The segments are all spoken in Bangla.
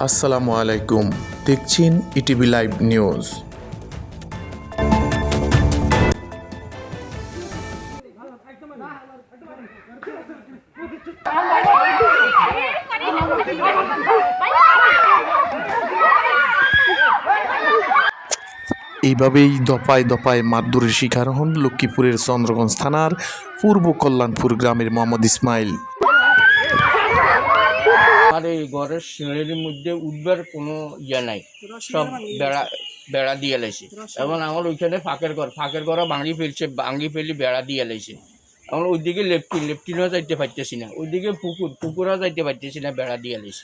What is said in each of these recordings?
আসসালামু আলাইকুম, দেখছেন ইটিভি লাইভ নিউজ। এইভাবেই দফায় দফায় মারধরের শিকার হন লক্ষ্মীপুরের চন্দ্রগঞ্জ থানার পূর্ব কল্যাণপুর গ্রামের মোহাম্মদ ইসমাইল। আর এই ঘরের সিঁড়ির মধ্যে উঠবার কোনো ইয়ে নাই, সব বেড়া দিয়ে লাইছে। এবং আমার ওইখানে ফাঁকের ঘর ভাঙি ফেলি বেড়া দিয়ে লাইছে। আমরা ওইদিকে লেফটিনও যাইতে পারতেছি না, ওইদিকে পুকুরও যাইতে পারতেছি না, বেড়া দিয়ে লাইছে।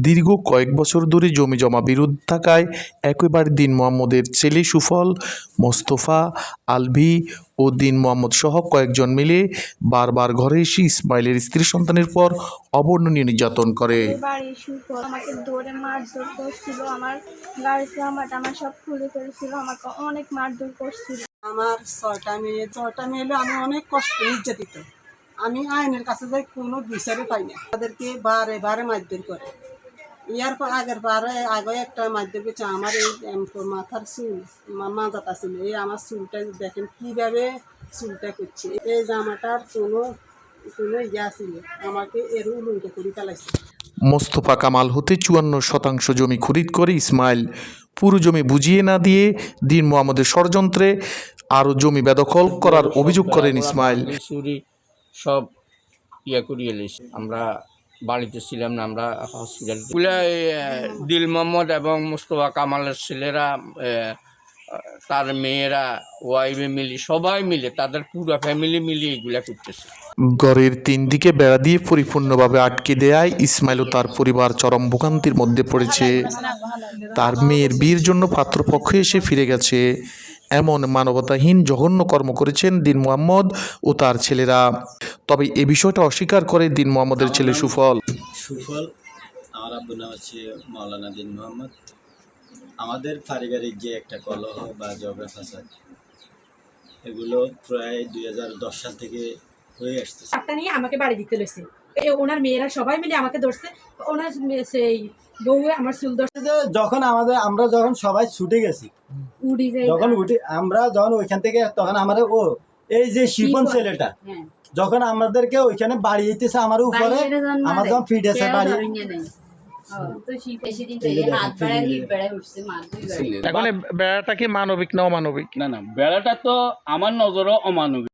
দীর্ঘ কয়েক বছর ধরে জমি জমা বিরোধ থাকায় একইবারে দিন মোহাম্মদের ছেলে সুফল, মোস্তফা, আলভি ও দিন মোহাম্মদ সহ কয়েকজন মিলে বারবার ঘরে এসে ইসমাইলের স্ত্রী সন্তানের পর অবর্ণনীয় নির্যাতন করে। বাড়ির সুফল আমাকে ধরে মারধর করছিল, আমার গাড়ির জামাটা আমার সব খুলে ফেলছিল, আমাকে অনেক মারধর করছিল। আমার ছয়টা মেয়ে আমি অনেক কষ্ট নির্যাতিত। আমি আইনের কাছে যাই কোনো বিচারে পাই না। তাদেরকে বারে বারে মারধর করে। ইয়ার পর আগে একটা মারধর করছে আমার এই মাথার চুল মাজাটা ছিল, এই আমার চুলটা দেখেন কীভাবে চুলটা করছে। এই জামাটার কোনো ইয়া ছিল, আমাকে এর উলঙ্গ করে ফেলাইছে। মোস্তফা কামাল হতে 54% জমি খরিদ করে ইসমাইল পুরো জমি বুঝিয়ে না দিয়ে দিন মোহাম্মদের ষড়যন্ত্রে আরও জমি বেদখল করার অভিযোগ করেন ইসমাইল। চুরি সব ইয়ে করিয়ে লাইছে। আমরা বাড়িতে ছিলাম না, আমরা হসপিটাল দিল মোহাম্মদ এবং মোস্তফা কামালের ছেলেরা, তার মেয়েরা, ওয়াইফে মিলে সবাই মিলে তাদের পুরো ফ্যামিলি মিলিয়ে এগুলা করতেছে। ঘরের 3 দিকে বেড়া দিয়ে পরিপূর্ণভাবে আটকে দেয়ায় ইসমাইল ও তার পরিবার চরম ভোগান্তির মধ্যে পড়েছে। তার মেয়ের বিয়ের জন্য পাত্রপক্ষ এসে ফিরে গেছে। এমন মানবতাহীন জঘন্য কর্ম করেছেন দিন মোহাম্মদ ও তার ছেলেরা। তবে এ বিষয়টা অস্বীকার করে দিন মোহাম্মদের ছেলে সুফল। আমার আব্বুর নাম হচ্ছে মাওলানা দিন মোহাম্মদ। আমাদের পারিবারিক যে একটা কলহ বা ঝগড়া ফাসাদ, এগুলো প্রায় 2010 সাল থেকে হয়ে আসছে। একটা নিয়ে আমাকে বাড়ি দিতে লইছে, ওনার মেয়েরা সবাই মিলে আমাকে ধরছে, ওনার সেই বউ আমার চুল ধরছে। আমরা যখন সবাই ছুটে গেছি, আমরা যখন ওইখান থেকে, তখন আমাদের এই যে শিপন ছেলেটা যখন আমাদেরকে ওইখানে বাড়ি দিতেছে আমার উপরে, আমার যখন ফিটেছে বাড়ি, এখন বেড়াটা কি মানবিক না অমানবিক? না, বেড়াটা তো আমার নজরও অমানবিক।